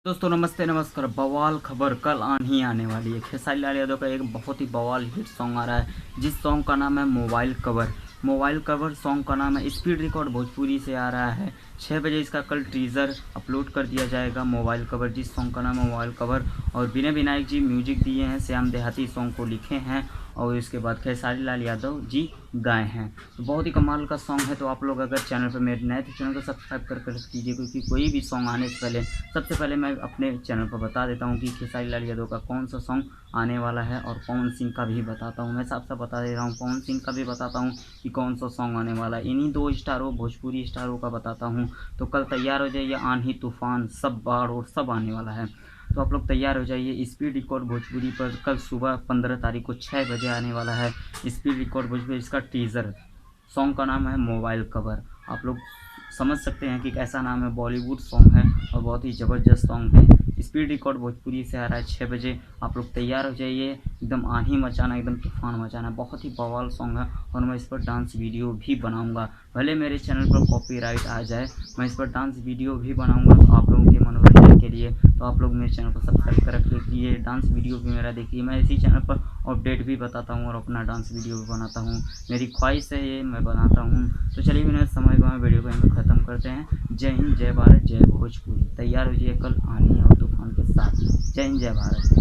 दोस्तों नमस्ते नमस्कार। बवाल खबर, कल आंधी आने वाली है। खेसारी लाल यादव का एक बहुत ही बवाल हिट सॉन्ग आ रहा है जिस सॉन्ग का नाम है mobile cover. Mobile cover song का नाम है। स्पीड रिकॉर्ड भोजपुरी से आ रहा है। 6 बजे इसका कल टीज़र अपलोड कर दिया जाएगा। मोबाइल कवर जिस सॉन्ग का नाम है मोबाइल कवर, और विनय विनायक जी म्यूजिक दिए हैं, श्याम देहाती सॉन्ग को लिखे हैं और इसके बाद खेसारी लाल यादव जी गाए हैं। तो बहुत ही कमाल का सॉन्ग है। तो आप लोग अगर चैनल पर मेरे नए तो चैनल को सब्सक्राइब कर कीजिए, क्योंकि कोई भी सॉन्ग आने से पहले सबसे पहले मैं अपने चैनल पर बता देता हूँ कि खेसारी लाल यादव का कौन सा सॉन्ग आने वाला है, और पवन सिंह का भी बताता हूँ। मैं साफ साफ बता दे रहा हूँ, पवन सिंह का भी बताता हूँ कि कौन सा सॉन्ग आने वाला है। इन्हीं दो स्टारों भोजपुरी स्टारों का बताता हूँ। तो कल तैयार हो जाइए, आंधी तूफान सब बाढ़ और सब आने वाला है। तो आप लोग तैयार हो जाइए। स्पीड रिकॉर्ड भोजपुरी पर कल सुबह 15 तारीख को 6 बजे आने वाला है स्पीड रिकॉर्ड भोजपुरी। इसका टीज़र सॉन्ग का नाम है मोबाइल कवर। आप लोग समझ सकते हैं कि कैसा नाम है। बॉलीवुड सॉन्ग है और बहुत ही ज़बरदस्त सॉन्ग है। स्पीड रिकॉर्ड भोजपुरी से आ रहा है 6 बजे। आप लोग तैयार हो जाइए। एकदम आंधी मचाना, एकदम तूफान मचाना। बहुत ही बवाल सॉन्ग है और मैं इस पर डांस वीडियो भी बनाऊंगा। भले मेरे चैनल पर कॉपीराइट आ जाए, मैं इस पर डांस वीडियो भी बनाऊंगा तो आप लोगों के मनोरंजन के लिए। तो आप लोग मेरे चैनल को सब्सक्राइब कर रखिए, डांस वीडियो भी मेरा देखिए। मैं इसी चैनल पर अपडेट भी बताता हूँ और अपना डांस वीडियो भी बनाता हूँ। मेरी ख्वाहिश है ये, मैं बनाता हूँ। तो चलिए बिना समय गवाए वीडियो को यहीं ख़त्म करते हैं। जय हिंद, जय भारत, जय भोजपुरी। तैयार हो जाइए कल आंधी और तूफान के साथ। जय हिंद, जय भारत।